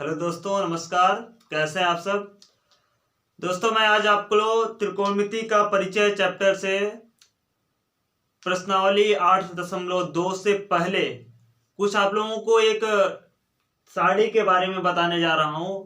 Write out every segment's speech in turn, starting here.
Hello दोस्तों, नमस्कार। कैसे हैं आप सब दोस्तों? मैं आज आपको त्रिकोणमिति का परिचय चैप्टर से प्रश्नावली 8.2 से पहले कुछ आप लोगों को एक सारणी के बारे में बताने जा रहा हूं,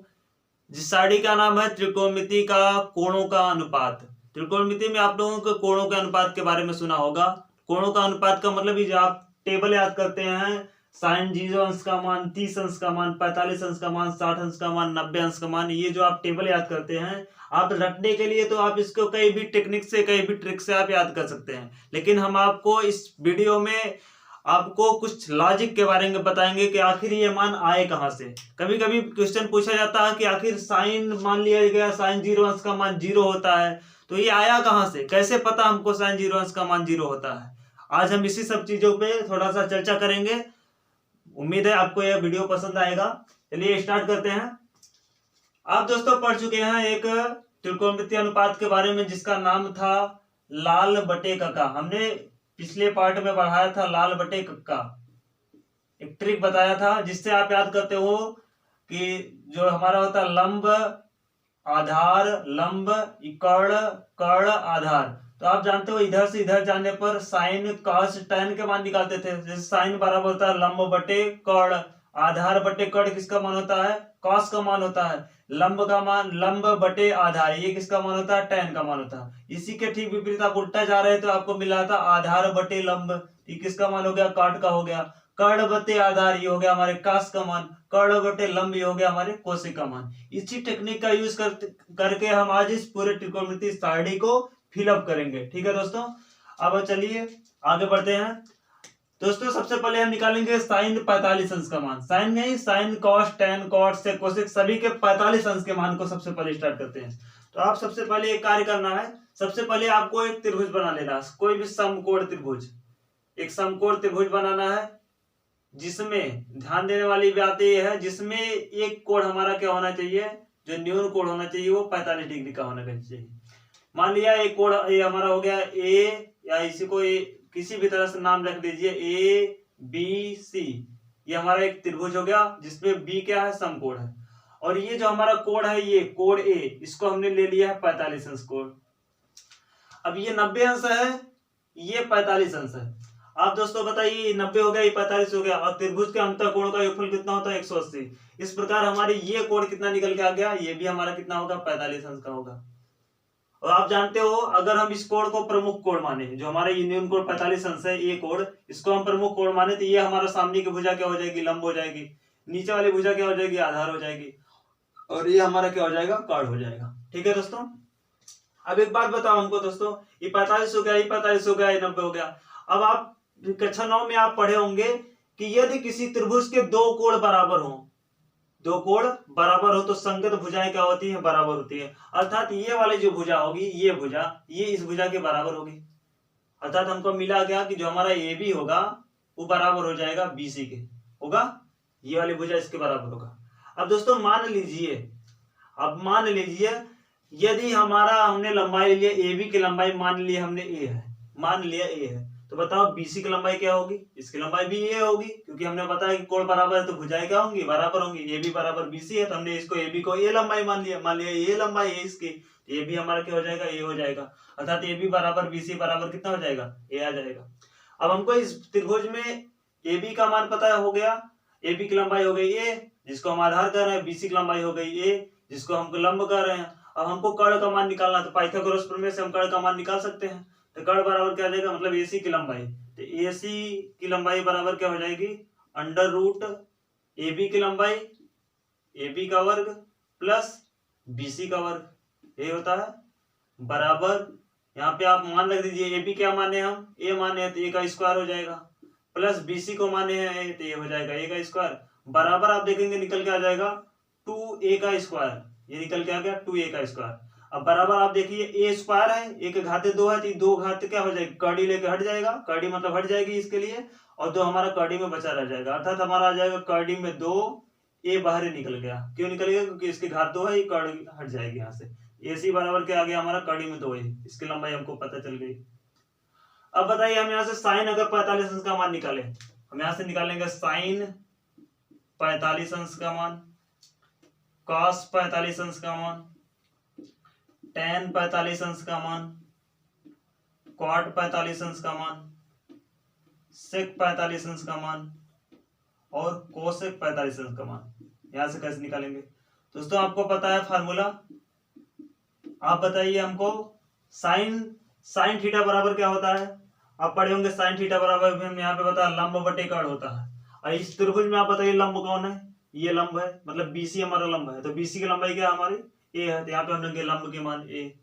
जिस सारणी का नाम है त्रिकोणमिति का कोणों का अनुपात। त्रिकोणमिति में आप लोगों को कोणों के अनुपात के बारे में सुना होगा। कोणों का अनुपात का मतलब जो आप टेबल याद करते हैं, साइन 0 अंश का मान, 30 अंश का मान, 45 अंश का मान, 60 अंश का मान, 90 अंश का मान, ये जो आप टेबल याद करते हैं, आप रटने के लिए तो आप इसको कई भी टेक्निक से, कई भी ट्रिक से आप याद कर सकते हैं। लेकिन हम आपको इस वीडियो में आपको कुछ लॉजिक के बारे में बताएंगे कि आखिर ये मान आए कहां से। कभी कभी क्वेश्चन पूछा जाता है कि आखिर साइन मान लिया गया, साइन 0 अंश का मान 0 होता है, तो ये आया कहां से, कैसे पता हमको साइन 0 अंश का मान 0 होता है। आज हम इसी सब चीजों पे थोड़ा सा चर्चा करेंगे। उम्मीद है आपको यह वीडियो पसंद आएगा। चलिए स्टार्ट करते हैं। आप दोस्तों पढ़ चुके हैं एक त्रिकोणमितीय अनुपात के बारे में जिसका नाम था लाल बटे कक्का। हमने पिछले पार्ट में पढ़ाया था लाल बटे कक्का, एक ट्रिक बताया था जिससे आप याद करते हो कि जो हमारा होता है लंब आधार, लंब कर्ण, कर्ण आधार। तो आप जानते हो इधर से इधर जाने पर साइन कॉस tan के मान निकालते थे। जैसे साइन बराबर होता है लंब बटे कर्ण, आधार बटे कर्ण किसका मान होता है, कॉस का मान होता है, लंब का मान लंब बटे आधार, ये किसका मान होता है, tan का मान होता है। इसी के ठीक विपरीत आप उल्टा जा रहे तो आपको मिला था आधार बटे लंब, ये किसका मान हो गया, काट का हो गया। कर्ण बटे आधार ये हो गया हमारे कास का मान, कर्ण बटे लंब ये हो गया हमारे कोशिक का मान। इसी टेक्निक का यूज करके हम आज इस पूरे त्रिकोणमितीय सारणी को फिलअप करेंगे। ठीक है दोस्तों, अब चलिए आगे बढ़ते हैं। दोस्तों सबसे पहले हम निकालेंगे साइन 45 अंश का मान। साइन नहीं, साइन कॉस tan कॉट से कोशिक सभी के 45 अंश के मान को सबसे पहले स्टार्ट करते हैं। तो आप सबसे पहले एक कार्य करना है, सबसे पहले आपको एक त्रिभुज बना लेना है, कोई भी समकोण त्रिभुज। एक समकोण त्रिभुज बनाना है जिसमें ध्यान देने वाली बात यह है, जिसमें एक कोण हमारा क्या होना चाहिए, जो न्यून कोण होना चाहिए वो 45 डिग्री का होना चाहिए। मान लिया एक कोण ये हमारा हो गया ए, या इसी को किसी भी तरह से नाम रख दीजिए ए बी सी। ये हमारा एक त्रिभुज हो गया जिसमें बी क्या है, समकोण है। और ये जो हमारा कोण है, ये कोण ए, इसको हमने ले लिया है 45 अंश कोण। अब ये 90 अंश है, ये 45 अंश है। आप दोस्तों बताइए 90 हो गया, ये 45 हो गया, और त्रिभुज के अंतर कोण का योगफल कितना होता है, 180। इस प्रकार हमारे ये कोण कितना निकल के आ गया, ये भी हमारा कितना होगा, 45 अंश का होगा। और आप जानते हो अगर हम इस कोण को प्रमुख कोण माने, जो हमारा यूनियन कोण 45 अंश है, ये कोण, इसको हम प्रमुख कोण माने, तो ये हमारा सामने की भुजा क्या हो जाएगी, लंब हो जाएगी, नीचे वाली भुजा क्या हो जाएगी, आधार हो जाएगी, और ये हमारा क्या हो जाएगा, कर्ण हो जाएगा। ठीक है दोस्तों, अब एक बात बताओ हमको दोस्तों, ये 45 हो गया, ये 45 हो गया, ये 90 हो गया। अब आप कक्षा 9 में आप पढ़े होंगे कि यदि किसी त्रिभुज के दो कोण बराबर हो, दो कोण बराबर हो तो संगत भुजाएं क्या होती है, बराबर होती है। अर्थात ये वाली जो भुजा होगी, ये भुजा, ये इस भुजा के बराबर होगी। अर्थात हमको मिला गया कि जो हमारा ए बी होगा वो बराबर हो जाएगा बीसी के, होगा ये वाली भुजा इसके बराबर होगा। अब दोस्तों मान लीजिए, अब मान लीजिए यदि हमारा हमने लंबाई लिया, ए बी की लंबाई मान लिया हमने ए है, मान लिया ए है, तो बताओ बीसी की लंबाई क्या होगी, इसकी लंबाई भी ए होगी, क्योंकि हमने बताया कि कोण बराबर है तो भुजाएं क्या होंगी, बराबर होंगी। ए बी बराबर बीसी है, तो हमने इसको ए बी को ए लंबाई मान लिया, मान लिया ए लंबाई है इसकी, तो ए बी हमारा क्या हो जाएगा, ए हो जाएगा। अर्थात ए बी बराबर बीसी बराबर कितना हो जाएगा, ए आ जाएगा। अब हमको इस त्रिभुज में ए बी का मान पता हो गया, ए बी की लंबाई हो गई ए, जिसको हम आधार कर रहे हैं, बीसी की लंबाई हो गई ए, जिसको हम लंब कर रहे हैं। अब हमको कर्ण का मान निकालना, तो पाइथागोरस प्रमेय से हम कर्ण का मान निकाल सकते हैं। तो कर्ण बराबर क्या आ जाएगा, मतलब एसी की लंबाई, तो एसी की लंबाई बराबर क्या हो जाएगी, अंडर रूट ए बी की लंबाई, ए बी का वर्ग प्लस बीसी का वर्ग, ये होता है बराबर, यहाँ पे आप मान रख दीजिए, ए बी क्या माने हम, ए माने हैं तो ए का स्क्वायर हो जाएगा, प्लस बीसी को माने हैं तो ये हो जाएगा ए का स्क्वायर, बराबर आप देखेंगे निकल के आ जाएगा 2a का स्क्वायर, ये निकल के आ गया 2a का स्क्वायर। अब बराबर आप देखिए ए स्क्वायर है, ए के घाते 2 है, तो 2 घात क्या हो जाएगी, कड़ी लेके हट जाएगा, कड़ी मतलब हट जाएगी इसके लिए, और 2 हमारा कड़ी में बचा रह जाएगा। अर्थात हमारा आ जाएगा कड़ी में 2, ए बाहर निकल गया, क्यों निकल गया, क्योंकि इसके घात 2 है, ये कड़ी हट जाएगी यहाँ से। एसी बराबर क्या आ गया हमारा, कड़ी में 2 है, इसकी लंबाई हमको पता चल गई। अब बताइए हम यहाँ से साइन अगर 45 अंश का मान निकाले, हम यहाँ से निकालेंगे साइन 45 अंश का मान। cos 45 अंश का मान, tan 45 अंश का मान, cot 45 अंश का मान, sec 45 अंश का मान और cosec 45 अंश का मान। यहां से कैसे निकालेंगे दोस्तों? आपको पता है फार्मूला, आप बताइए हमको। साइन थीटा बराबर क्या होता है? आप पढ़े होंगे साइन थीटा बराबर, हम यहाँ पे बता लंब बटे कर्ण होता है। और इस त्रिभुज में आप बताइए लंब कौन है? ये लंब है, मतलब बीसी हमारा लंब है, तो बीसी की लंबाई क्या है हमारी? ए है, तो यहाँ पे हम लेंगे लंब के मान ए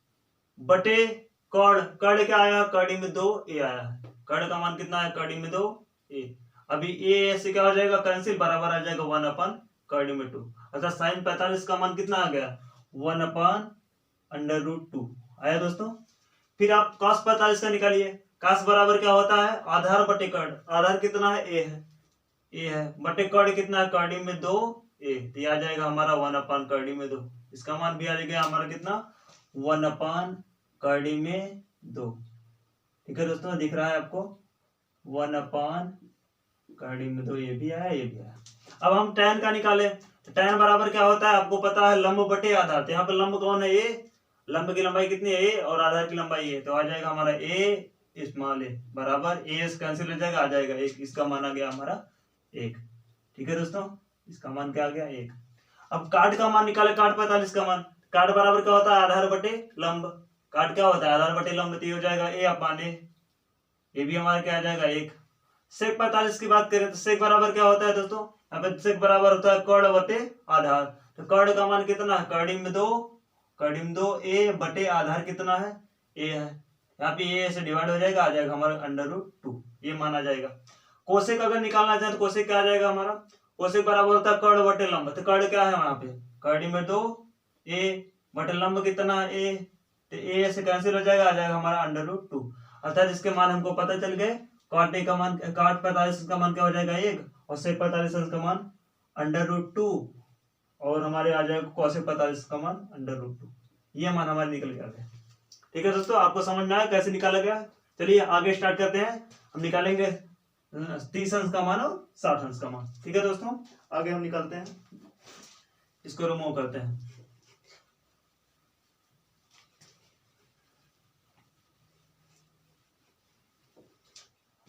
बटे कर्ण। कर्ण क्या आया? कड़ी में 2 ए आया है। कर्ण का मान कितना है? कड़ी में 2 ए। अभी ए से क्या हो जाएगा? कैंसिल, बराबर आ जाएगा 1 अपन कड़ी में 2। अर्थात साइन 45 का मान कितना आ गया? 1 अपन √2 आया दोस्तों। फिर आप cos 45 का निकालिए। cos बराबर क्या होता है? आधार बटे कर्ण। आधार कितना है? ए है, ए है बटे कर्ण कितना है? कड़ी में 2 ए, तो ये आ जाएगा हमारा 1 अपन कड़ी में 2। इसका मान भी आ जाएगा हमारा कितना? 1 अपन कड़ी में 2। ठीक है दोस्तों, दिख रहा है आपको? 1 अपन कड़ी में 2, ये भी आया, ये भी आया। अब हम tan का निकाले, तो tan बराबर क्या होता है? आपको पता है लंब बटे आधार। तो यहाँ पे लंब कौन है? ए। लंब की लंबाई कितनी है? ए, और आधार की लंबाई ए, तो आ जाएगा हमारा ए स्मॉल ए बराबर ए से कैंसिल हो जाएगा, आ जाएगा 1। इसका मान आ गया हमारा 1। ठीक है दोस्तों, इसका मान क्या आ गया? 1। अब काट का मान निकाले, काट 45 का मान। काट बराबर क्या होता है? आधार बटे लंब। काट क्या होता है? आधार बटे लंब, तो ये हो जाएगा ए अपन ए, ये भी हमारा क्या आ जाएगा? 1। सेक 45 की बात करें तो सेक बराबर क्या होता है दोस्तों? यहाँ पे सेक बराबर होता है कर्ण बटे आधार। तो कर्ण का मान कितना है? कड़ी में 2, कड़ी में 2 ए बटे आधार कितना है? ए है। यहाँ पे ए से डिवाइड हो जाएगा, आ जाएगा हमारा √2, ये मान आ जाएगा। कोसेक अगर निकालना चाहे तो कोसेक क्या आ जाएगा हमारा? कोसेक बराबर होता है कर्ण बटे लंब। तो कर्ण क्या है वहां पे? कड़ी में 2 ए बटे लंब कितना है? ए, तो ए से कैंसिल हो जाएगा, आ जाएगा हमारा √2। अर्थात इसके मान हमको पता चल गए। काट का मान, काट 45 का मान क्या हो जाएगा? 1, और सेक 45 का मान √2, और हमारे आ जाएगा कोसेक 45 का मान √2। ये मान हमारे निकल गया। ठीक है दोस्तों, आपको समझ में आया कैसे निकाला गया? चलिए आगे स्टार्ट करते हैं। हम निकालेंगे 30 अंश का मान और 60 अंश का मान। ठीक है दोस्तों, आगे हम निकालते हैं, इसको रिमूव करते हैं।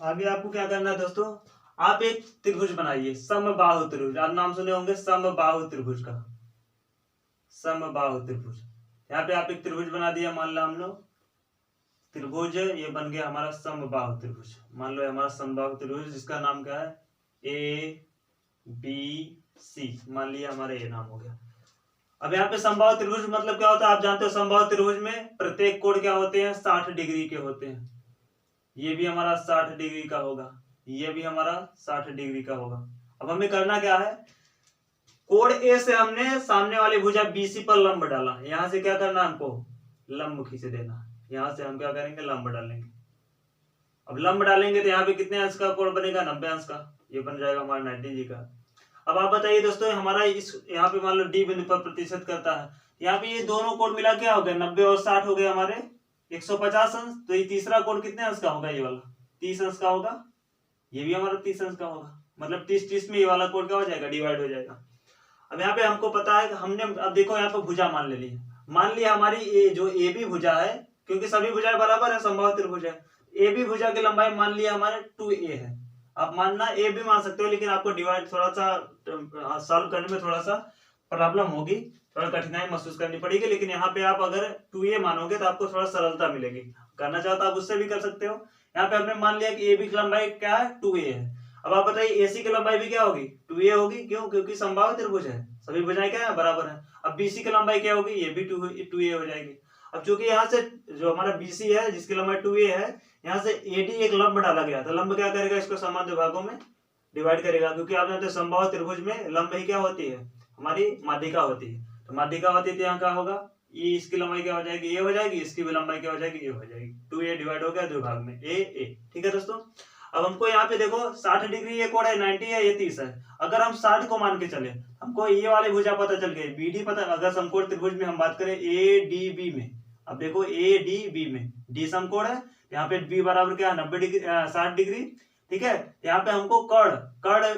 आगे आपको क्या करना है दोस्तों? आप एक त्रिभुज बनाइए, समबाहु त्रिभुज। आप नाम सुने होंगे समबाहु त्रिभुज का, समबाहु त्रिभुज। यहाँ पे आप एक त्रिभुज बना दिया, मान लो हम लोग त्रिभुज, ये बन गया हमारा समबाहु त्रिभुज। मान लो हमारा समबाहु त्रिभुज, जिसका नाम क्या है? ABC, मान लिया हमारा ये नाम हो गया। अब यहाँ पे समबाहु त्रिभुज मतलब क्या होता है? आप जानते हो समबाहु त्रिभुज में प्रत्येक कोण क्या होते हैं? 60 डिग्री के होते हैं। ये भी हमारा 60 डिग्री का होगा, ये भी हमारा 60 डिग्री का होगा। अब हमें करना क्या है? कोण ए से हमने सामने वाली भुजा BC पर लंब डाला। यहां से क्या करना हमको? लंब खींच देना। यहां से हम क्या करेंगे? लंब डालेंगे। अब लंब डालेंगे तो यहाँ पे कितने अंश का कोण बनेगा? 90 अंश का। ये बन जाएगा हमारा 90 जी का। अब आप बताइए दोस्तों, हमारा इस यहाँ पे मान लो D बिंदु पर प्रतिशत करता है, यहाँ पे ये दोनों कोण मिला क्या हो गया? 90 और 60 हो गए हमारे 150 अंश। तो ये तीसरा कोण कितने अंश का होगा? ये वाला 30 अंश का होगा, ये भी हमारा 30 अंश का होगा। मतलब 30-30 में ये वाला कोण क्या हो जाएगा? डिवाइड हो जाएगा। अब यहाँ पे हमको पता है कि हमने, अब देखो यहाँ पे भुजा मान ले ली, मान लिया हमारी ये जो AB भुजा है, क्योंकि सभी भुजाएं बराबर है, समबाहु त्रिभुज है। AB भुजा की लंबाई मान लिया हमारे 2a है। आप मानना A भी मान सकते हो, लेकिन आपको डिवाइड थोड़ा सा सॉल्व करने में थोड़ा सा प्रॉब्लम होगी, थोड़ा कठिनाई महसूस करनी पड़ेगी। लेकिन यहाँ पे आप अगर 2a मानोगे तो आपको थोड़ा सरलता मिलेगी। करना चाहो तो आप उससे भी कर सकते हो। यहाँ पे हमने मान लिया कि AB की लंबाई क्या है? 2a है। अब आप बताइए AC की लंबाई भी क्या होगी? 2a होगी। क्यों? क्योंकि समबाहु त्रिभुज है, सभी भुजाएं क्या है? बराबर है। अब BC की लंबाई क्या होगी? ये भी 2a हो जाएगी। अब चूंकि यहाँ से जो हमारा BC है, जिसकी लंबाई 2a है, यहाँ से AD एक लंब डाला गया, तो लंब क्या करेगा? इसको समान दो भागों में डिवाइड करेगा। क्योंकि आप जानते हैं समबाहु त्रिभुज में लंब ही क्या होती है? हमारी माध्यिका होती है। तो माध्यिका होती है तो यहाँ क्या होगा? ये इसकी लंबाई क्या हो जाएगी? ये हो जाएगी। इसकी भी लंबाई क्या हो जाएगी? ये हो जाएगी। 2a डिवाइड हो गया दो भाग में, a। ठीक है दोस्तों, अब हमको यहाँ पे देखो 60 डिग्री ये कोण है, 90 है, ये 30 है। अगर हम 60 को मान के चले, हमको ये वाली भुजा पता चल गई, BD पता। अगर समकोण त्रिभुज में हम बात करें ADB में, अब देखो ADB में D समकोण है, यहाँ पे B बराबर क्या है? 90 डिग्री, 60 डिग्री। ठीक है, यहाँ पे हमको कर्ण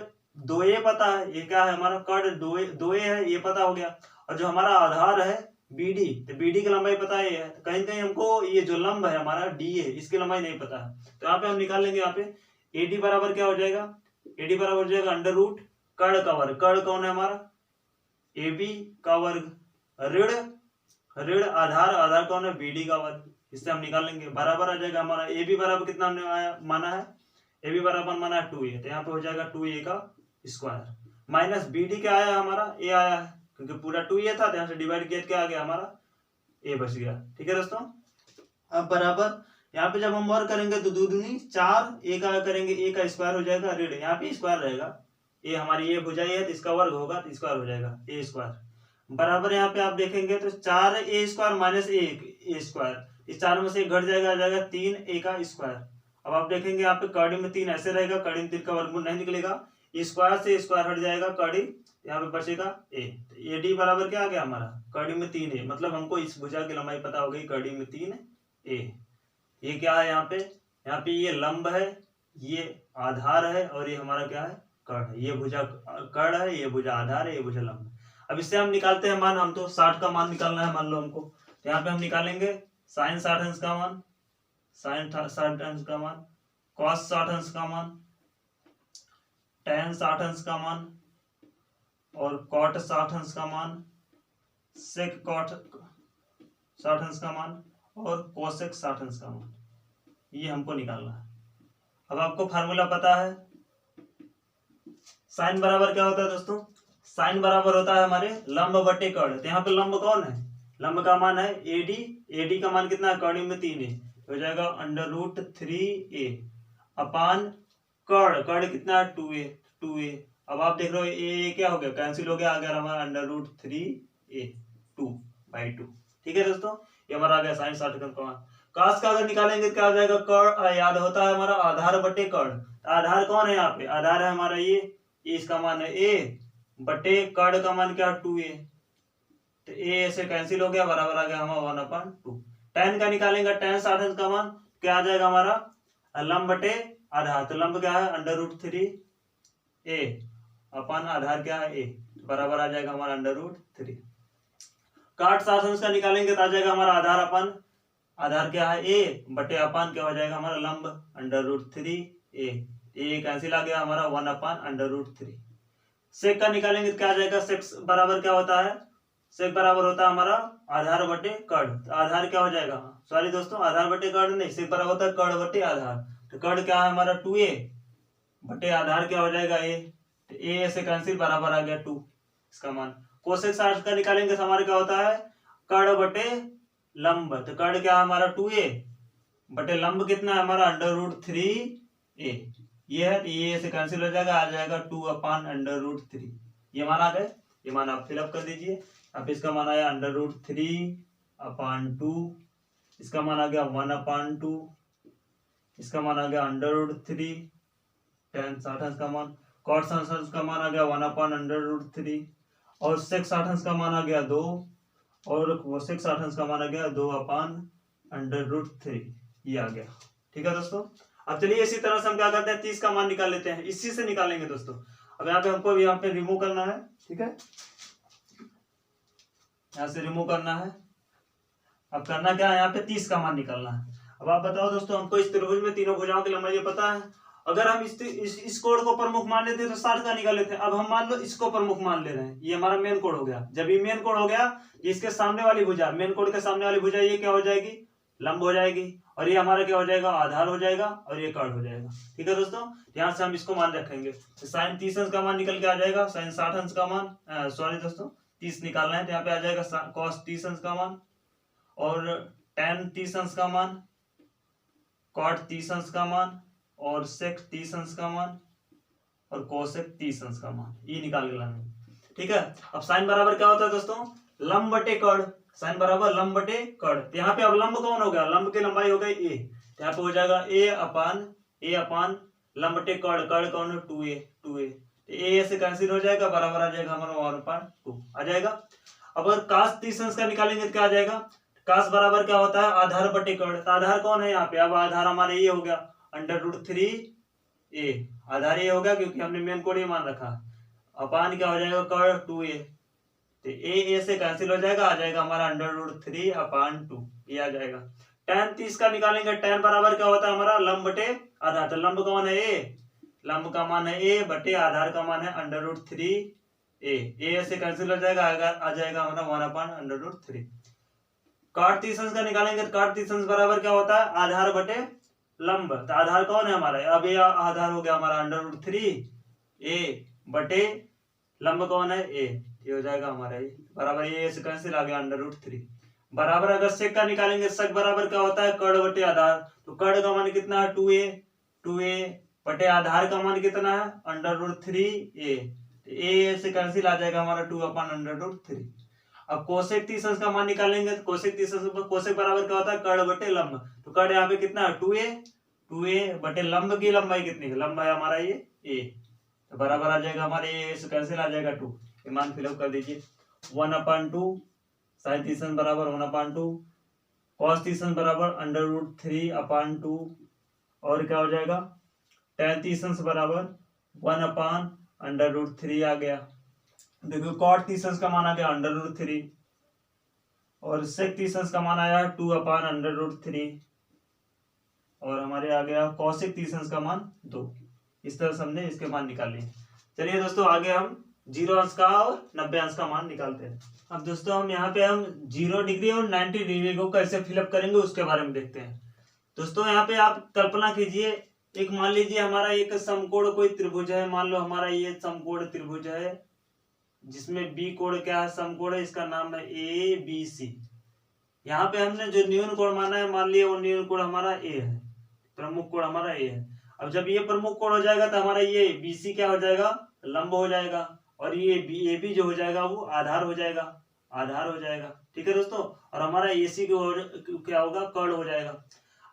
2a पता है, ये क्या है हमारा? कर्ण 2a है, ये पता हो गया। और जो हमारा आधार है BD, तो BD की लंबाई पता है, तो कहीं कहीं हमको ये जो लंब है हमारा DA इसकी लंबाई नहीं पता है, तो यहाँ पे हम निकाल लेंगे। यहाँ पे AD बराबर क्या हो जाएगा, AD बराबर हो जाएगा अंडर रूट कर्ण का वर्ग, कर्ण कौन है हमारा AB का वर्ग, ऋण ऋण आधार, आधार कौन है BD का वर्ग, इससे हम निकाल लेंगे। बराबर आ जाएगा हमारा AB बराबर कितना हमने माना है, AB बराबर माना है 2A, तो यहाँ पे हो जाएगा 2A का स्क्वायर माइनस BD क्या आया हमारा A आया है, क्योंकि पूरा 2A था, तो यहाँ से डिवाइड किया क्या आ गया हमारा A बच गया। ठीक है दोस्तों, अब बराबर यहाँ पे जब हम वर्ग करेंगे तो 2 दूनी 4, A का करेंगे A का स्क्वायर हो जाएगा, ऋण यहाँ पे स्क्वायर रहेगा, A हमारी ये भुजा है तो इसका वर्ग होगा तो स्क्वायर हो जाएगा A स्क्वायर बराबर यहाँ पे आप देखेंगे तो 4A square minus A square, इस 4 में से 1 घट जाएगा, आ जाएगा 3A का स्क्वायर। अब आप देखेंगे यहाँ पे कड़ी में 3 ऐसे रहेगा, कड़ी में 3 का वर्गमूल नहीं निकलेगा, स्क्वायर से स्क्वायर हट जाएगा, कड़ी यहाँ पे बचेगा A, तो AD बराबर क्या आ गया हमारा कड़ी में 3A, मतलब हमको इस भुजा की लंबाई पता हो गई कड़ी में 3A। ये क्या है यहाँ पे ये लंब है, ये आधार है, और ये हमारा क्या है कर्ण है, ये भुजा कर्ण है, ये भुजा आधार है, ये भुजा लंब है। अब इससे हम निकालते हैं मान, हम तो 60 का मान निकालना है मान लो हमको, तो यहाँ पे हम निकालेंगे साइन 60 अंश का मान, साइन 60 अंश का मान, कॉस 60 अंश का मान, टेन 60 अंश का मान, और कॉट 60 अंश का मान, सेक कॉट 60 अंश का मान, और कोसेक 60 अंश का मान, ये हमको निकालना है। अब आपको फार्मूला पता है, साइन बराबर क्या होता है दोस्तों, साइन बराबर होता है हमारे लंब बटे कर्ण, तो यहाँ पे लंब कौन है, लंब का मान है AD, AD का मान कितना है कर्ण में 3A, हो जाएगा अंडर रूट 3A अपान कर्ण, कर्ण कितना है 2A। अब आप देख रहे हो ए क्या हो गया कैंसिल हो गया, आ गया हमारा अंडर रूट 3A 2/2। ठीक है दोस्तों, ये हमारा आ गया साइन 60 का मान। काश का अगर निकालेंगे क्या आ जाएगा, कर्ण याद होता है हमारा आधार बटे कर्ण, आधार कौन है यहाँ पे, आधार है हमारा ये इसका मान है A बटे कर्ण का मान क्या 2A, तो A से कैंसिल हो गया, बराबर आ गया हमारा 1/2। tan का निकालेंगे, tan 60 का मान क्या आ जाएगा हमारा लंब बटे आधार, तो लंब क्या है अंडर रूट 3A अपन आधार क्या है A, बराबर आ जाएगा हमारा अंडर रूट 3। काट 60 का निकालेंगे तो आ जाएगा हमारा आधार अपन, आधार क्या है A बटे अपान क्या हो जाएगा हमारा लंब under root 3A, A cancel आ गया हमारा 1/√3। सेक का निकालेंगे तो क्या आ जाएगा, सेक बराबर क्या होता है, सेक बराबर होता है हमारा आधार बटे कर्ण, तो आधार क्या हो जाएगा, सॉरी दोस्तों आधार बटे कर्ण नहीं, सेक बराबर होता है कर्ण बटे आधार, तो कर्ण क्या है हमारा 2A बटे आधार क्या हो जाएगा A, तो A से कैंसिल बराबर आ गया 2 इसका मान। कोसेक 60 का निकालेंगे तो हमारा क्या होता है कर्ण बटे लंब, तो कर्ण क्या है हमारा 2A बटे लंब कितना है हमारा अंडर रूट 3A, ये है तो ये से कैंसिल हो जाएगा, आ जाएगा 2/√3। ये मान आ गए, ये मान आप फिलअप कर दीजिए। अब इसका मान आया √3/2, इसका मान आ गया 1/2, इसका मान आ गया √3, tan 60 का मान, cot 60 का मान आ गया 1/√3, और sec 60 का मान आ गया 2, और cosec 60 का मान आ गया 2/√3, ये आ गया। ठीक है दोस्तों, अब चलिए इसी तरह से हम क्या करते हैं 30 का मान निकाल लेते हैं, इसी से निकालेंगे दोस्तों। अब यहाँ पे हमको यहाँ पे रिमूव करना है, ठीक है, यहाँ से रिमूव करना है। अब करना क्या है, यहाँ पे 30 का मान निकालना है। अब आप बताओ दोस्तों, हमको इस त्रिभुज में तीनों भुजाओं की लंबाई पता है, अगर हम इस कोण को प्रमुख मान लेते तो 60 का निकाल लेते हैं। अब हम मान लो इसको प्रमुख मान ले रहे हैं, ये हमारा मेन कोण हो गया। जब ये मेन कोण हो गया, इसके सामने वाली भुजा, मेन कोण के सामने वाली भुजा ये क्या हो जाएगी, लंब हो जाएगी, और ये हमारा क्या हो जाएगा, आधार हो जाएगा, और ये कर्ण हो जाएगा। ठीक है दोस्तों, ध्यान से हम इसको मान रखेंगे। तो साइन 30 अंश का मान निकल के आ जाएगा, साइन 60 अंश का मान, सॉरी दोस्तों 30 निकालना है, तो यहाँ पे आ जाएगा कॉस 30 अंश का मान, और tan 30 अंश का मान, कॉट 30 अंश का मान, और सेक 30 अंश का मान, और कोसेक 30 अंश का मान, ये निकाल के लाना। ठीक है, अब साइन बराबर क्या होता है दोस्तों, लंब बटे कर्ण, साइन बराबर लंब बटे कर्ण। यहाँ पे अब लंब कौन हो गया, लंब की लंबाई हो गई A, यहाँ पे हो जाएगा A अपान लंब बटे कर्ण, कर्ण कौन है 2A, A से कैंसिल हो जाएगा, बराबर आ जाएगा हमारा 1/2 आ जाएगा। अब अगर कास 30 अंश का निकालेंगे तो क्या आ जाएगा, कास बराबर क्या होता है आधार बटे कर्ण, तो आधार कौन है यहाँ पे, अब आधार हमारा ये हो गया √3A, आधार ये हो गया क्योंकि हमने मेन कोण ये मान रखा, अपान क्या हो जाएगा कर्ण 2A, तो ए से कैंसिल हो जाएगा, आ जाएगा हमारा √3/2, ये आ जाएगा। tan 30 का निकालेंगे, tan बराबर क्या होता है हमारा लंब बटे आधार। तो लंब का मान है ए, लंब का मान है ए बटे आधार का मान है √3a। ए से कैंसिल हो जाएगा, आ जाएगा हमारा 1/√3। cot 30 का निकालेंगे, तो cot 30 बराबर क्या होता है आधार बटे लंब। तो आधार कौन है हमारा, अब ये आधार हो गया हमारा √3a बटे लंब कौन है ए, ये हो जाएगा हमारा ये बराबर, ये से कैंसिल आ गया √3 बराबर। अगर sec का निकालेंगे, sec बराबर क्या होता है कड़ बटे आधार। तो कड़ का मान कितना है 2a बटे आधार का मान कितना है √3a। ए से कैंसिल आ जाएगा हमारा 2/√3। अब कोसेक 30 का मान निकालेंगे, तो कोसेक 30 कोसेक बराबर क्या होता है कड़ बटे लंब। तो कड़ यहाँ पे कितना है 2a बटे लंब की लंबाई कितनी है, लंब है हमारा ये a, तो बराबर आ जाएगा हमारे ये से कैंसिल आ जाएगा 2। ये मान फिलअप कर दीजिए 1/2 साइन 30 बराबर 1/2 cos 30 बराबर √3/2 और क्या हो जाएगा tan 30 बराबर 1/√3 आ गया। देखो cot 30 का मान आ गया √3 और sec 30 का मान आया 2/√3 और हमारे आ गया cosec 30 का मान 2। इस तरह से हमने इसके मान निकाल लिए। चलिए दोस्तों आगे हम 0 अंश का और 90 अंश का मान निकालते हैं। अब दोस्तों हम यहाँ पे हम 0 डिग्री और 90 डिग्री को कैसे फिलअप करेंगे उसके बारे में देखते हैं। दोस्तों यहाँ पे आप कल्पना कीजिए, एक मान लीजिए हमारा एक समकोण कोई त्रिभुज है, मान लो हमारा ये समकोण त्रिभुज है जिसमें बी कोण क्या है समकोण है, इसका नाम है ABC। यहाँ पे हमने जो न्यून कोण माना है, मान लिया वो न्यून कोण हमारा ए है, प्रमुख कोण हमारा ए है। अब जब ये प्रमुख कोण हो जाएगा तो हमारा ये BC क्या हो जाएगा लंब हो जाएगा और ये AB जो हो जाएगा वो आधार हो जाएगा, आधार हो जाएगा। ठीक है दोस्तों, और हमारा AC क्या होगा कर्ण हो जाएगा।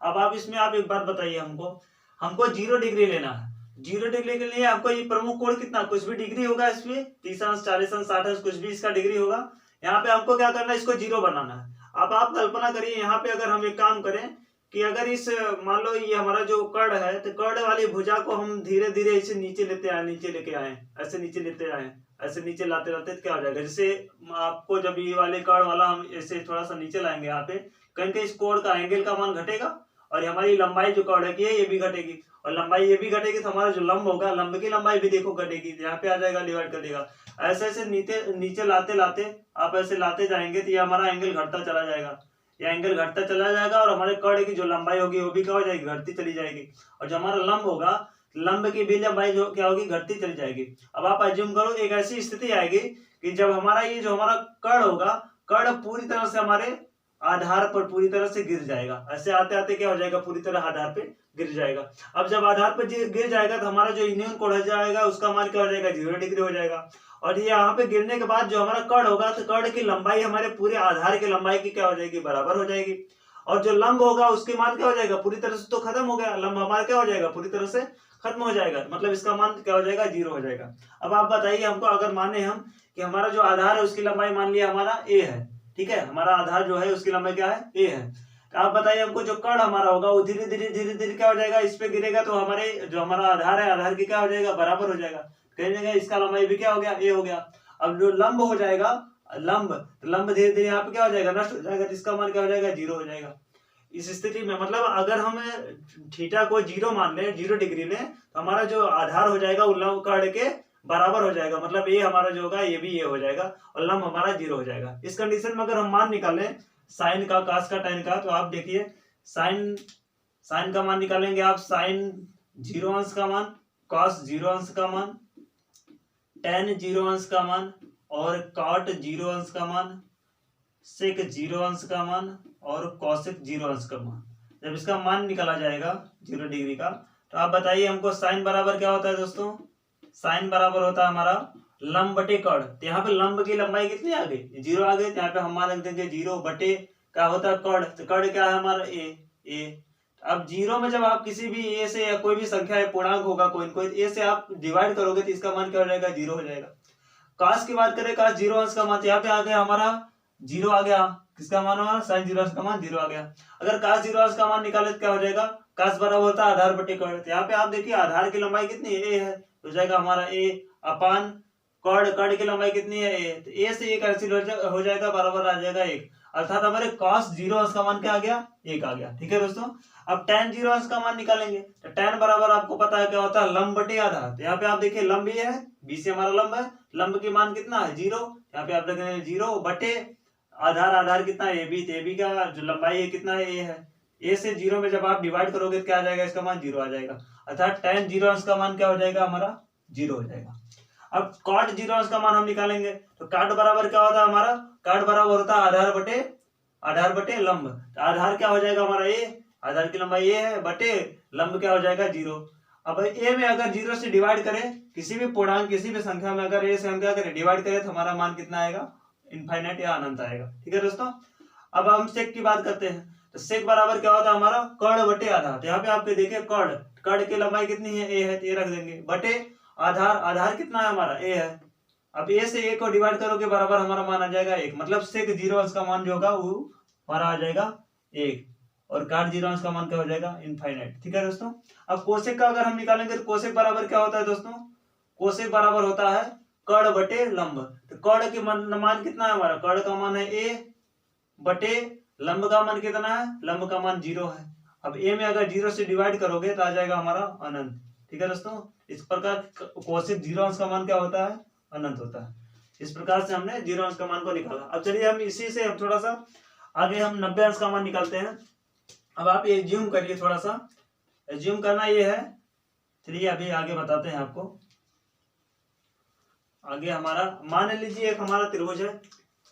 अब आप इसमें आप एक बात बताइए, हमको 0 डिग्री लेना है। 0 डिग्री के लिए आपको ये प्रमुख कोण कितना कुछ भी डिग्री होगा, इसमें 30 अंश 40 अंश 60 अंश कुछ भी इसका डिग्री होगा। यहाँ पे आपको क्या करना है इसको 0 बनाना है। अब आप कल्पना करिए यहाँ पे अगर हम एक काम करें कि अगर इस मान लो ये हमारा जो कर्ण है तो कर्ण वाली भुजा को हम धीरे धीरे इसे नीचे लेते आए, नीचे लेके आए, ऐसे नीचे लेते आए, ऐसे नीचे लाते लाते क्या हो जाएगा, जैसे आपको जब ये वाले कर्ण वाला हम ऐसे थोड़ा सा नीचे लाएंगे यहाँ पे कहीं इस कोण का एंगल का मान घटेगा और हमारी लंबाई जो कर्ण की है ये भी घटेगी और लंबाई ये भी घटेगी तो हमारा जो लंब होगा लंब की लंबाई भी देखो घटेगी, यहाँ पे आ जाएगा डिवाइड कर देगा। ऐसे ऐसे नीचे लाते लाते आप ऐसे लाते जाएंगे तो ये हमारा एंगल घटता चला जाएगा, ये एंगल घटता चला जाएगा और हमारे कर्ण की जो लंबाई होगी वो भी क्या हो जाएगी घटती चली जाएगी और जो हमारा लंब होगा लंब की भी लंबाई जो क्या होगी घटती चली जाएगी। अब आप अज्यूम करो एक ऐसी स्थिति आएगी कि जब हमारा ये जो हमारा कर्ण होगा कर्ण पूरी तरह से हमारे आधार पर पूरी तरह से गिर जाएगा, ऐसे आते आते क्या हो जाएगा पूरी तरह आधार पे गिर जाएगा। अब जब आधार पर गिर जाएगा तो हमारा जो यूनियन कोण हो जाएगा उसका मान क्या हो जाएगा 0 डिग्री हो जाएगा और ये यहाँ पे गिरने के बाद जो हमारा कर्ण होगा तो कर्ण की लंबाई हमारे पूरे आधार की लंबाई की क्या हो जाएगी बराबर हो जाएगी और जो लंब होगा उसके मान क्या हो जाएगा पूरी तरह से तो खत्म हो गया, लंब हमारा क्या हो जाएगा पूरी तरह से खत्म हो जाएगा, मतलब इसका मान क्या हो जाएगा 0 हो जाएगा। अब आप बताइए हमको अगर माने हम कि हमारा जो आधार है उसकी लंबाई मान लिया हमारा a है, ठीक है, हमारा आधार जो है उसकी लंबाई क्या है a है, तो आप बताइए हमको जो कर्ण हमारा होगा वो धीरे धीरे क्या हो जाएगा इस पे गिरेगा तो हमारे जो हमारा आधार है आधार की क्या हो जाएगा बराबर हो जाएगा, कहीं जगह इसका लंबाई भी क्या हो गया a हो गया। अब जो लंब हो जाएगा लंब धीरे धीरे यहाँ पे क्या हो जाएगा नष्ट हो जाएगा, तो इसका मान क्या हो जाएगा 0 हो जाएगा। इस स्थिति में मतलब अगर हम थीटा को 0 मान ले 0 डिग्री ले तो हमारा जो आधार हो जाएगा वो लंब कर्ण के बराबर हो जाएगा, मतलब ये हमारा जो होगा ये भी ये हो जाएगा और लंब हमारा 0 हो जाएगा। इस कंडीशन में अगर हम मान निकालें साइन का कास का tan का तो आप देखिए साइन का मान निकालेंगे आप साइन 0 अंश का मान, cos 0 अंश का मान, tan 0 अंश का मान और cot 0 अंश का मान, sec 0 अंश का मान और cosec 0 अंश का मान। जब इसका मान निकाला जाएगा 0 डिग्री का तो आप बताइए हमको साइन बराबर क्या होता है दोस्तों, साइन बराबर होता है हमारा लंब बटे कर्ण। तो यहाँ पे लंब की लंबाई कितनी आ गई 0 आ गई, तो यहाँ पे हम मान रख देंगे 0 बटे क्या होता है कर्ण, तो कर्ण क्या है हमारा a। अब 0 में जब आप किसी भी a से या कोई भी संख्या है पूर्णांक होगा कोई न कोई a से आप डिवाइड करोगे तो इसका मान क्या हो जाएगा 0 हो जाएगा। काश की बात करें काश 0 अंश का मान, यहाँ पे आ गया हमारा 0 आ गया, किसका मान हमारा साइन 0 अंश का मान 0 आ गया। अगर काश 0 अंश का मान निकाले तो क्या हो जाएगा काश बराबर होता है आधार बटे कर्ण। यहाँ पे आप देखिए आधार की लंबाई कितनी है a है, हो जाएगा हमारा a अपान कॉर्ड की लंबाई कितनी है ए, तो ए से ए कैंसिल हो जाएगा, बराबर आ जाएगा 1, अर्थात हमारे cos 0 अंश का मान क्या आ गया, 1 आ गया। ठीक है दोस्तों, अब tan 0 अंश का मान निकालेंगे, तो tan बराबर आपको पता है क्या होता है, लंब बटे आधार। तो यहाँ पे आप देखिए लंब ये है, बी से हमारा लंब है, लंब की मान कितना है 0, यहाँ पे आप देखेंगे 0 बटे आधार, आधार कितना है ए बी, तो ए बी का जो लंबाई है कितना है, ए है, ए से 0 में जब आप डिवाइड करोगे तो क्या आ जाएगा, इसका मान 0 आ जाएगा, अर्थात tan 0 अंश का मान क्या हो जाएगा, हमारा 0 हो जाएगा। अब cot 0 अंश का मान हम निकालेंगे, तो cot बराबर क्या होता है हमारा, cot बराबर होता है आधार बटे लंब, तो आधार क्या हो जाएगा हमारा ए, आधार की लंबाई ए है, बटे लंब क्या हो जाएगा 0। अब ए में अगर 0 से डिवाइड करें, किसी भी पूर्णांक किसी भी संख्या में अगर ए से हम क्या करें डिवाइड करें, तो हमारा मान कितना आएगा, इनफाइनाइट या अनंत आएगा। ठीक है दोस्तों, अब हम सेक की बात करते हैं, तो सेक बराबर क्या होता है हमारा कर्ण बटे आधार। तो यहाँ पे आपके देखिए कर्ण की लंबाई कितनी है, ए है, तो ए रख देंगे, बटे आधार कितना है हमारा, ए है। अब ए से ए को डिवाइड करोगे बराबर हमारा मान आ जाएगा 1, मतलब सेक 0 अंश का मान जो होगा वो हमारा आ जाएगा 1, और cot 0 अंश का मान क्या हो जाएगा, इनफाइनाइट। ठीक है दोस्तों, अब कोसेक का अगर हम निकालेंगे तो कोसेक बराबर क्या होता है दोस्तों, कोसेक बराबर होता है कर्ण बटे लंब। तो कर्ण के मान कितना है हमारा, कर्ण का मान है ए, बटे लंब का मान कितना है, लंब का मान 0 है। अब ए में अगर 0 से डिवाइड करोगे तो आ जाएगा हमारा अनंत। ठीक है दोस्तों, इस प्रकार कोसेक 0 अंश का मान क्या होता है, अनंत होता है। इस प्रकार से हमने 0 अंश का मान को निकाला। अब चलिए हम इसी से हम थोड़ा सा आगे हम 90 अंश का मान निकालते हैं। अब आप ये एज्यूम करिए, थोड़ा सा एज्यूम करना ये है, चलिए अभी आगे बताते हैं आपको। आगे हमारा मान लीजिए एक हमारा त्रिभुज है,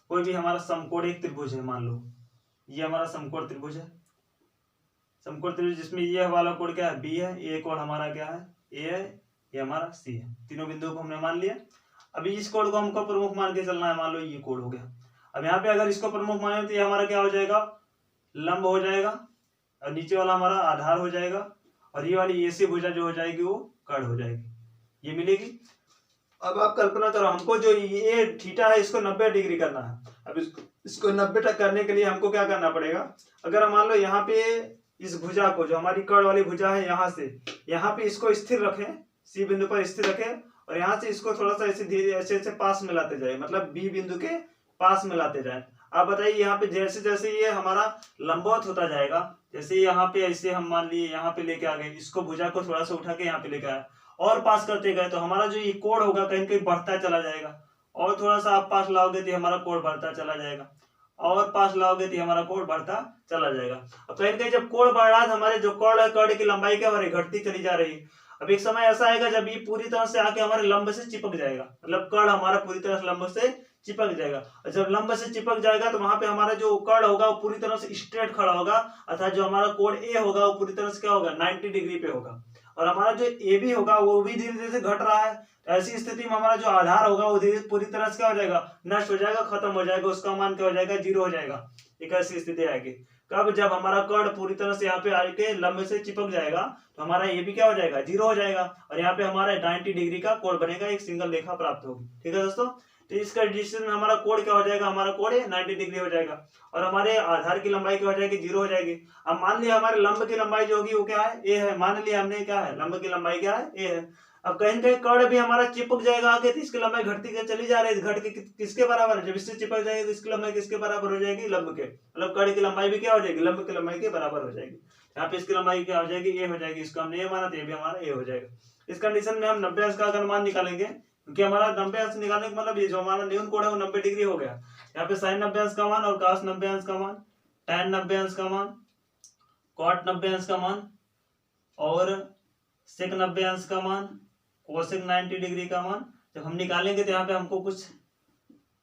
कोई भी हमारा समकोण एक त्रिभुज है, मान लो ये हमारा समकोण त्रिभुज है, समकोण त्रिभुज जिसमें ये वाला कोण क्या है, बी है, ये कोण हमारा क्या है, ए है, ये हमारा सी है, तीनों बिंदुओं को हमने मान लिया। अभी इस कोण को हमको प्रमुख मान के चलना है, मान लो ये कोण हो गया। अब यहाँ पे अगर इसको प्रमुख माने तो ये हमारा क्या हो जाएगा, लंब हो जाएगा, और नीचे वाला हमारा आधार हो जाएगा, और ये वाली ए सी भुजा जो हो जाएगी वो कर्ण हो जाएगी, ये मिलेगी। अब आप कल्पना करो, हमको जो ये थीटा है इसको 90 डिग्री करना है। अब इसको 90 तक करने के लिए हमको क्या करना पड़ेगा, अगर मान लो यहाँ पे इस भुजा को, जो हमारी कर्ण वाली भुजा है, यहाँ से यहाँ पे इसको स्थिर रखें, सी बिंदु पर स्थिर रखें, और यहाँ से इसको थोड़ा सा ऐसे धीरे ऐसे पास में लाते जाए, मतलब बी बिंदु के पास में लाते जाए। आप बताइए यहाँ पे जैसे जैसे ये हमारा लंबवत होता जाएगा, जैसे यहाँ पे ऐसे हम मान लिए यहाँ पे लेके आ गए, इसको भुजा को थोड़ा सा उठा के यहाँ पे लेके आए और पास करते गए, तो हमारा जो ये कोण होगा कहीं कहीं बढ़ता चला जाएगा, और थोड़ा सा आप पास लाओगे तो हमारा कोण बढ़ता चला जाएगा, और पास लाओगे तो हमारा कोण बढ़ता चला जाएगा। अब कहीं कहीं जब कोण बढ़ रहा है, हमारे जो कर्ण है, कर्ण की लंबाई क्या हो रही है, घटती चली जा रही है। अब एक समय ऐसा आएगा जब ये पूरी तरह से आके हमारे लंब से चिपक जाएगा, मतलब कर्ण हमारा पूरी तरह से लंब से चिपक जाएगा, और जब लंब से चिपक जाएगा तो वहां पे हमारा जो कर्ण होगा वो पूरी तरह से स्ट्रेट खड़ा होगा, अर्थात जो हमारा कोण ए होगा वो पूरी तरह से क्या होगा, 90 डिग्री पे होगा, और हमारा जो ए बी होगा वो भी धीरे धीरे से घट रहा है। तो ऐसी स्थिति में हमारा जो आधार होगा वो धीरे पूरी तरह से क्या हो जाएगा, नष्ट हो जाएगा, खत्म हो जाएगा, उसका मान क्या हो जाएगा, 0 हो जाएगा। एक ऐसी स्थिति आएगी कब, जब हमारा कर्ण पूरी तरह से यहाँ पे आके लंब से चिपक जाएगा, तो हमारा ये भी क्या हो जाएगा, 0 हो जाएगा, और यहाँ पे हमारा 90 डिग्री का कोण बनेगा, एक सिंगल रेखा प्राप्त होगी। ठीक है दोस्तों, तो इस कंडीशन में हमारा कोण क्या हो जाएगा, हमारा कोण 90 डिग्री हो जाएगा, और हमारे आधार की लंबाई क्या हो जाएगी, 0 हो जाएगी। अब मान लिया हमारे लंब की लंबाई जो होगी वो क्या है, ए है, मान लिया हमने क्या है, लंब की लंबाई क्या है, ए है। अब कहीं कहीं कर्ण भी हमारा चिपक जाएगा आगे, तो इसकी लंबाई घटती चली जा रही है, घट के किसके बराबर है, जब इससे चिपक जाएगी तो इसकी लंबाई किसके बराबर हो जाएगी, लंब के, मतलब कर्ण की लंबाई भी क्या हो जाएगी, लंब की लंबाई के बराबर हो जाएगी। यहाँ पे इसकी लंबाई क्या हो जाएगी, ए हो जाएगी, इसको हमने ए माना तो ये भी हमारा ए हो जाएगा। इस कंडीशन में हम 90 अंश का अगर मान निकालेंगे, क्योंकि हमारा 90 अंश निकालने का मतलब ये जो हमारा न्यून कोण है वो 90 डिग्री हो गया। यहाँ पे साइन 90 अंश का मान, और cos 90 अंश का मान, tan 90 अंश का मान, cot 90 अंश का मान, और sec 90 अंश का मान, cosec 90 डिग्री का मान जब हम निकालेंगे तो यहाँ पे हमको कुछ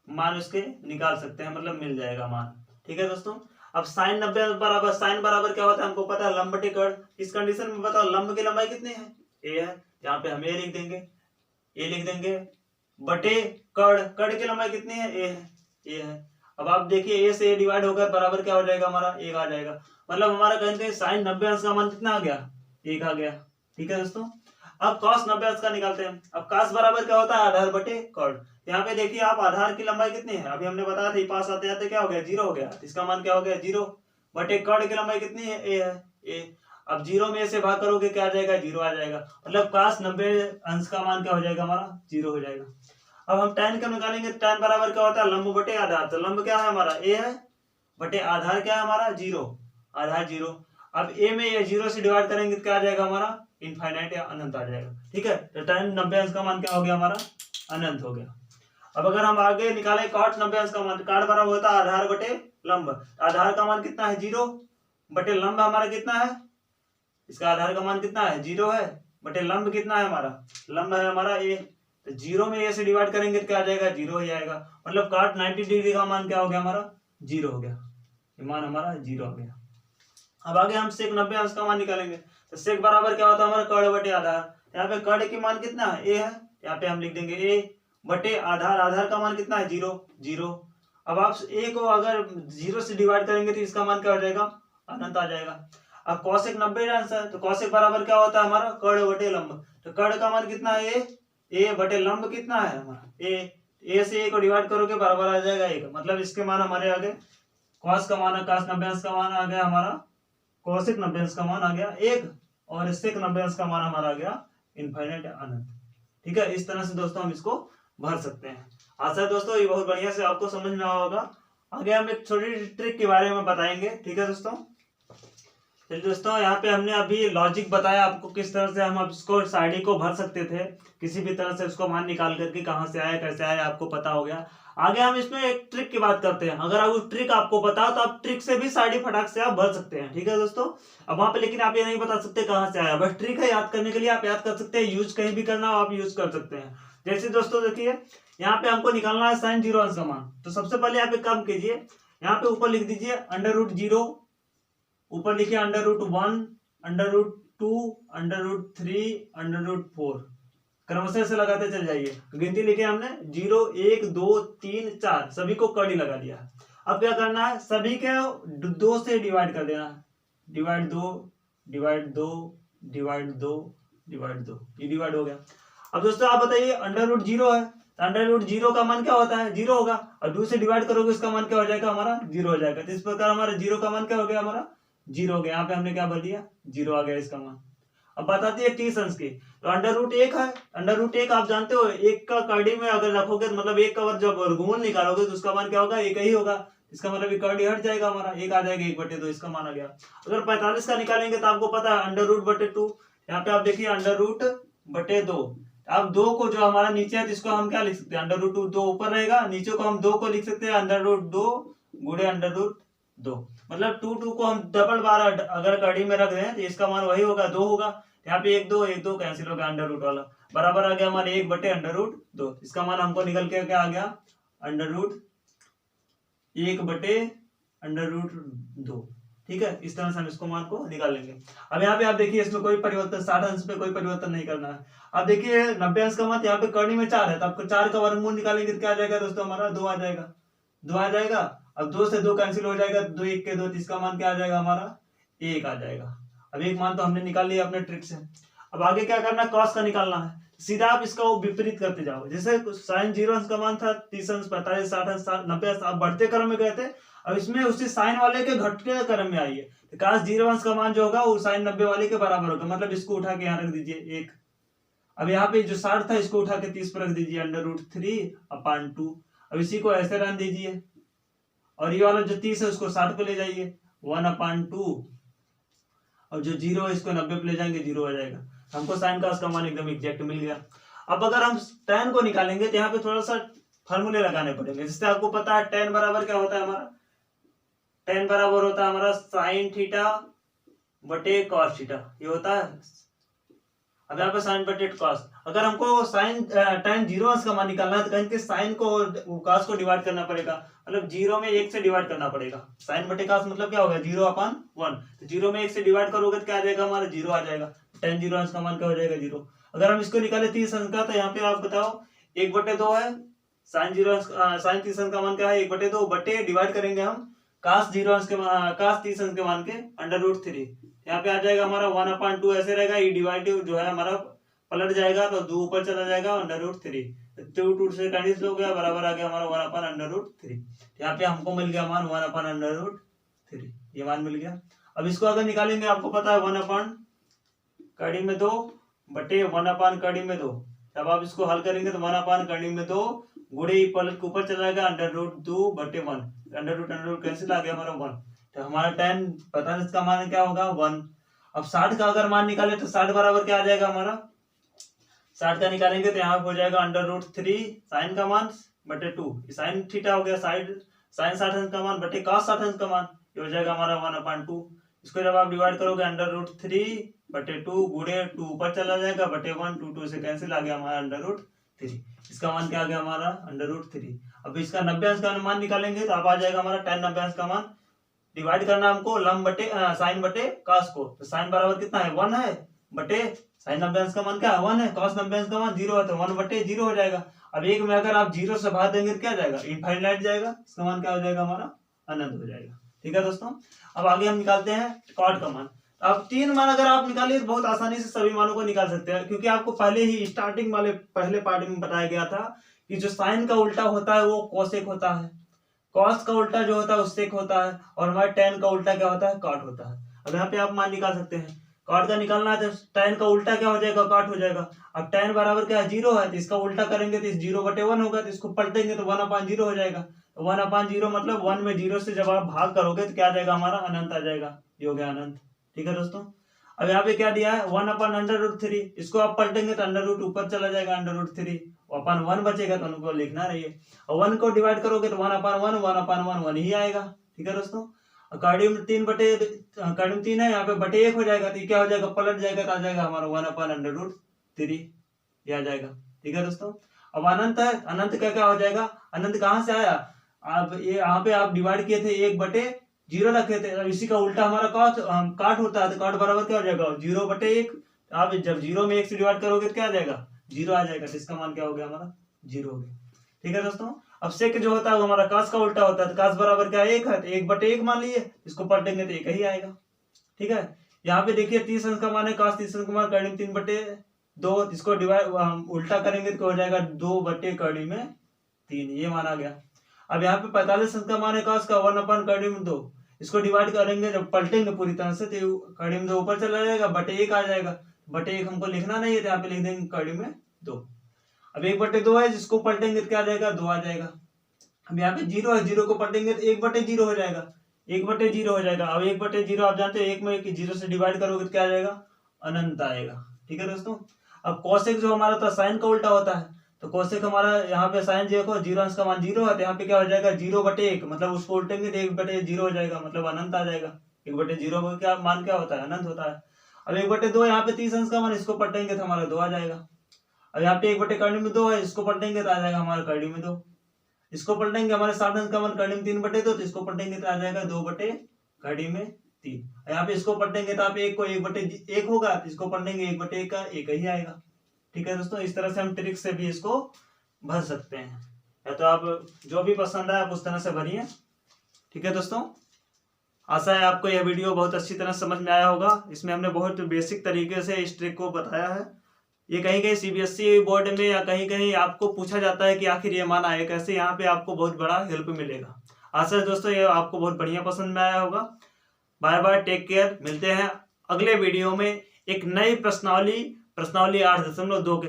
मान उसके निकाल सकते हैं, मतलब मिल जाएगा मान। ठीक है दोस्तों, अब साइन 90 बराबर, साइन बराबर क्या होता है हमको पता है, लंब बटे कर्ण। इस कंडीशन में बताओ लंब की लंबाई कितनी है, ए है, यहाँ पे हम ए लिख देंगे, ए लिख देंगे, बटे कर्ण की लंबाई कितनी है, ए है, ए है। अब आप देखिए ए से ए डिवाइड होकर बराबर क्या हो जाएगा, हमारा 1 आ जाएगा, मतलब हमारा कहीं साइन 90 अंश का मान कितना आ गया, 1 आ गया। ठीक है दोस्तों, अब cos 90 अंश का निकालते हैं। अब cos बराबर क्या होता है, आधार बटे कर्ण। यहाँ पे देखिए आप आधार की लंबाई कितनी है, अभी हमने बताया था, पास आते आते क्या हो गया, 0 हो गया, इसका मान क्या हो गया, 0 बटे कर्ण की लंबाई कितनी है, ए है, ए। अब 0 में से भाग करोगे क्या आ जाएगा, 0 आ जाएगा, मतलब cos 90 अंश का मान क्या हो जाएगा, हमारा 0 हो जाएगा। अब हम tan का निकालेंगे, tan बराबर क्या होता है, लंब बटे आधार। तो लंब क्या है हमारा, a है, बटे आधार क्या है हमारा, 0, आधार 0। अब a में ये 0 से डिवाइड करेंगे तो क्या आ जाएगा हमारा, इनफाइनाइट या अनंत आ जाएगा। ठीक है, तो tan 90 अंश का मान क्या हो गया हमारा, अनंत हो गया। अब अगर हम आगे निकाले cot 90 अंश का मान, cot बराबर होता है आधार बटे लंब। आधार का मान कितना है, 0, बटे लंब हमारा कितना है, इसका आधार का मान कितना है, 0 है, बटे लंब कितना है हमारा, लंब है हमारा a। तो 0 में a से डिवाइड करेंगे तो क्या आ जाएगा, 0 हो जाएगा। मतलब cot 90 डिग्री का मान क्या हो गया हमारा, 0 हो गया, ये मान हमारा 0 हो गया। अब आगे हम sec 90 अंश का मान निकालेंगे। तो sec बराबर क्या होता है हमारा, कर्ण बटे आधार। यहाँ पे कर्ण की मान कितना है, a है, यहाँ पे हम लिख देंगे a, बटे आधार, आधार का मान कितना है, 0, 0। अब आप a को अगर 0 से डिवाइड करेंगे तो इसका मान क्या हो जाएगा, अनंत आ जाएगा। अब cosec 90 आंसर, तो cosec बराबर क्या होता है हमारा, कर्ण बटे लंब। तो कर्ण का मान कितना है, a, बटे लंब कितना है हमारा, a से a को डिवाइड करोगे बराबर आ जाएगा 1। मतलब इसके मान हमारे आगे cos का मान, cos 90 अंश का मान आ गया हमारा, cosec 90 अंश का मान आ गया 1, और sec 90 अंश का मान हमारा आ गया इनफाइनाइट अनंत। ठीक है, इस तरह से दोस्तों हम इसको भर सकते हैं। आशा है दोस्तों ये बहुत बढ़िया से आपको समझ में आया होगा। आगे हम एक छोटी ट्रिक के बारे में बताएंगे। ठीक है दोस्तों, चलिए दोस्तों, यहाँ पे हमने अभी लॉजिक बताया आपको किस तरह से हम इसको साइडी को भर सकते थे, किसी भी तरह से उसको मान निकाल करके कहाँ से आया कैसे आया आपको पता हो गया। आगे हम इसमें एक ट्रिक की बात करते हैं। अगर आप उस ट्रिक आपको पता हो तो आप ट्रिक से भी साइडी फटाक से आप भर सकते हैं। ठीक है दोस्तों, अब वहां पे लेकिन आप ये नहीं बता सकते कहाँ से आया, बस ट्रिक है, याद करने के लिए आप याद कर सकते हैं, यूज कहीं भी करना हो आप यूज कर सकते हैं। जैसे दोस्तों देखिए, यहाँ पे हमको निकालना है sin 0 अंश का मान। तो सबसे पहले यहाँ पे काम कीजिए, यहाँ पे ऊपर लिख दीजिए √0, ऊपर लिखिए √1, √2, √3, √4, क्रमशः से लगाते चल जाइए। गिनती लिखे हमने 0, 1, 2, 3, 4, सभी को कड़ी लगा दिया। अब क्या करना है, सभी के 2 से डिवाइड कर देना है, डिवाइड 2, डिवाइड 2, डिवाइड 2, डिवाइड 2, ये डिवाइड हो गया। अब दोस्तों आप बताइए √0 है, √0 का मान क्या होता है, 0 होगा, और 2 से डिवाइड करोगे इसका मान क्या हो जाएगा हमारा, 0 हो जाएगा। तो इस प्रकार हमारा 0 का मान क्या हो गया हमारा, 0 हो गया। यहाँ पे हमने क्या भर दिया, 0 आ गया इसका मान। अब बताती है 30 अंश की, तो √1 है, √1 आप जानते हो, 1 का कड़ी में अगर रखोगे मतलब 1 का जब वर्गमूल निकालोगे तो उसका मान क्या होगा, 1 ही होगा। इसका मतलब ये कड़ी हट जाएगा हमारा, 1 आ जाएगा, 1/2 इसका मान आ गया। अगर 45 का निकालेंगे तो आपको पता है √2, यहाँ पे आप देखिए √2। अब 2 को जो हमारा नीचे है इसको हम क्या लिख सकते हैं, √2, 2 ऊपर रहेगा, नीचे को हम 2 को लिख सकते हैं √2 गुणे √2। मतलब 2 को हम डबल बार अगर कड़ी में रख दें तो इसका मान वही होगा, 2 होगा। यहाँ पे 1 2 1 2 कैंसिल हो गया, √ वाला बराबर आ गया हमारे 1/√2। इसका मान हमको निकल के क्या आ गया, √1/√2। ठीक है, इस तरह से हम इसको मान को निकाल लेंगे। अब यहाँ पे आप देखिए इसमें कोई परिवर्तन, 60 अंश पे कोई परिवर्तन नहीं करना है। अब देखिए 90 अंश का मान, यहाँ पे कड़ी में 4 है तो आपको 4 का वर्गमूल निकालेंगे तो क्या आ जाएगा दोस्तों हमारा, 2 आ जाएगा, 2 आ जाएगा। अब 2 से 2 कैंसिल हो जाएगा, 2 1 के 2, इसका मान क्या आ जाएगा हमारा, 1 आ जाएगा। अब एक मान तो हमने निकाल लिया अपने ट्रिक से। अब आगे क्या करना है, कॉस का निकालना है। सीधा आप इसका विपरीत करते जाओ, जैसे sin 0 अंश का मान था 30 अंश, 45, 60 अंश, 90 अंश, आप बढ़ते क्रम में गए थे। अब इसमें उसी साइन वाले के घटते क्रम में आइए, तो cos 0 अंश का मान जो होगा वो sin 90 वाले के बराबर होगा। मतलब इसको उठा के यहाँ रख दीजिए 1। अब यहाँ पे जो 60 था इसको उठा के 30 पर रख दीजिए, √3/2। अब इसी को ऐसे रन दीजिए, और ये वाला जो 30 है उसको 60 पे ले जाइए, 1/2, और जो 0 है इसको 90 पे ले जाएंगे, 0 आ जाएगा। हमको साइन का उसका मान एकदम एग्जैक्ट मिल गया। अब अगर हम tan को निकालेंगे तो यहाँ पे थोड़ा सा फार्मूले लगाने पड़ेंगे। जिससे आपको पता है tan बराबर क्या होता है हमारा, tan बराबर होता है हमारा sin थीटा बटे cos थीटा, ये होता है। अब यहाँ पे sin बटे cos, अगर हमको tan 0 अंश का मान निकालना है तो कहीं के sin को cos को डिवाइड करना पड़ेगा, मतलब 0 में 1 से डिवाइड करना पड़ेगा। sin बटे cos मतलब क्या होगा, 0/1। तो 0 में 1 से डिवाइड करोगे तो क्या आ जाएगा हमारा, 0 आ जाएगा। tan 0 अंश का मान क्या हो जाएगा, 0। अगर हम इसको निकाले 30 अंश का, तो यहाँ पे आप बताओ 1/2 है, sin 0 अंश sin 30 अंश का मान क्या है, 1/2 बटे डिवाइड करेंगे हम cos 0 अंश के cos 30 अंश के मान के √3। यहाँ पे आ जाएगा हमारा 1/2, ऐसे रहेगा, ये डिवाइड जो है हमारा पलट जाएगा तो 2 ऊपर चला जाएगा, √3, 2 से कैंसिल हो गया, बराबर आ गया हमारा 1/√3। यहाँ पे हमको मिल गया मान 1/√3, ये मान मिल गया। अब इसको अगर निकालेंगे, आपको पता है 1/2 बटे 1/2, तब आप इसको हल करेंगे तो 1/2 में 2 गुणे पलट के ऊपर चला जाएगा √2/1, √रूट कैंसिल आ गया हमारा 1। तो हमारा tan 45 का मान क्या होगा 1। अब 60 का अगर मान निकाले तो 60 बराबर क्या आ जाएगा हमारा, 60 का निकालेंगे तो यहाँ हो जाएगा √3 साइन का मान बटे 2, साइन थीटा हो गया, साइन 60 का मान बटे cos 60 का मान, ये हो जाएगा हमारा 1/2। इसको जब आप डिवाइड करोगे √3/2 गुणे 2 ऊपर चला जाएगा बटे 1, 2 से कैंसिल आ गया हमारा √3। इसका मान क्या आ गया हमारा √3। अब इसका 90 अंश का मान निकालेंगे तो अब आ जाएगा हमारा tan 90 अंश का मान। डिवाइड करना हमको लंब बटे साइन बटे cos को, तो साइन बराबर कितना है 1 है बटे साइन 90 अंश का मान क्या है 1 है, cos 90 अंश का मान 0 है तो 1/0 हो जाएगा। अब एक में अगर आप 0 से भाग देंगे तो क्या जाएगा इनफाइनाइट जाएगा, इसका मान क्या हो जाएगा हमारा अनंत हो जाएगा। ठीक है दोस्तों, अब आगे हम निकालते हैं कॉट का मान। अब 3 मान अगर आप निकालिए तो बहुत आसानी से सभी मानों को निकाल सकते हैं, क्योंकि आपको पहले ही स्टार्टिंग वाले पहले पार्ट में बताया गया था कि जो साइन का उल्टा होता है वो कोसेक होता है, कॉस का उल्टा जो होता है वो सेक होता है, और हमारे tan का उल्टा क्या होता है कॉट होता है। अब यहाँ पे आप मान निकाल सकते हैं, कॉट का निकालना है तो tan का उल्टा क्या हो जाएगा कॉट हो जाएगा। अब tan बराबर क्या है 0 है, तो इसका उल्टा करेंगे तो इस 0/1 होगा, तो इसको पलटेंगे तो 1/0 हो जाएगा। 1/0 मतलब 1 में 0 से जब आप भाग करोगे तो क्या आ जाएगा हमारा अनंत आ जाएगा, ये हो गया अनंत। ठीक है दोस्तों, अब यहाँ पे क्या दिया है 1/√3, इसको आप पलटेंगे तो अंडर ऊपर चला जाएगा √3, अपन 1 बचेगा तो उनको लिखना नहीं है, और 1 को डिवाइड करोगे तो 1/1 ही आएगा। ठीक है दोस्तों, कार्डियम 3 है, यहाँ पे बटे 1 हो जाएगा तो क्या हो जाएगा पलट जाएगा तो आ जाएगा हमारा 1/√3 ये आ जाएगा। ठीक है दोस्तों, अब अनंत है, अनंत का क्या हो जाएगा, अनंत कहाँ से आया, आप ये यहाँ पे आप डिवाइड किए थे 1/0 रखे थे, अब इसी का उल्टा हमारा काट होता है, तो काट बराबर क्या हो जाएगा 0/1। आप जब 0 में 1 से डिवाइड करोगे तो क्या आ जाएगा 0 आ जाएगा, तो इसका मान क्या हो गया हमारा 0 हो गया। ठीक है दोस्तों, अब सेक जो होता है वो हमारा कास का उल्टा होता है, तो कास बराबर क्या 1 है, तो 1/1 मान लिए, इसको पलटेंगे तो 1 ही आएगा। ठीक है, यहाँ पे देखिए 30 अंश का मान है, कास 30 अंश का मान कर्णी 3/2, इसको डिवाइड उल्टा करेंगे तो हो जाएगा 2/3 ये माना गया। अब यहाँ पे 45 अंश का मान है कास का 1/2, इसको डिवाइड करेंगे जब पलटेंगे पूरी तरह से तो कर्णी 2 ऊपर चला जाएगा बटे 1 आ जाएगा, बटे 1 हमको लिखना नहीं है तो यहाँ पे लिख देंगे कर्णी 2। अब 1/2 है, जिसको पलटेंगे तो क्या आ जाएगा 2 आ जाएगा। अब यहाँ पे 0 है, 0 को पलटेंगे तो 1/0 हो जाएगा, 1/0 हो जाएगा। अब 1/0 आप जानते हो 1 में 0 से डिवाइड करोगे तो क्या आ जाएगा अनंत आएगा। ठीक है दोस्तों, अब कोसेक जो हमारा था साइन का उल्टा होता है, तो कोसेक हमारा यहाँ पे साइन देखो 0 अंश का मान 0 है, तो यहाँ पे क्या हो जाएगा 0/1, मतलब उसको उल्टेंगे तो 1/0 हो जाएगा, मतलब अनंत आ जाएगा। 1/0 का क्या मान क्या होता है अनंत होता है। अब 1/2 यहाँ पे 30 अंश का मान, इसको पलटेंगे तो हमारा 2 आ जाएगा। अब यहाँ पे 1/2 है, इसको पलटेंगे तो आ जाएगा हमारा कर्णी 2, इसको पलटेंगे हमारे 60 अंश का मान कर्णी 3/2, तो इसको पलटेंगे तो आ जाएगा 2/3। यहाँ पे इसको पलटेंगे तो आप 1 को 1/1 होगा, तो इसको पलटेंगे 1/1 का 1 ही आएगा। ठीक है दोस्तों, इस तरह से हम ट्रिक से भी इसको भर सकते हैं, या तो आप जो भी पसंद है आप उस तरह से भरिए। ठीक है दोस्तों, आशा है आपको यह वीडियो बहुत अच्छी तरह समझ में आया होगा। इसमें हमने बहुत बेसिक तरीके से इस ट्रिक को बताया है। ये कहीं कहीं CBSE बोर्ड में या कहीं कहीं आपको पूछा जाता है कि आखिर ये मान आए कैसे, यहाँ पे आपको बहुत बड़ा हेल्प मिलेगा। आशा है दोस्तों ये आपको बहुत बढ़िया पसंद में आया होगा। बाय बाय, टेक केयर, मिलते हैं अगले वीडियो में एक नई प्रश्नावली 8.2 के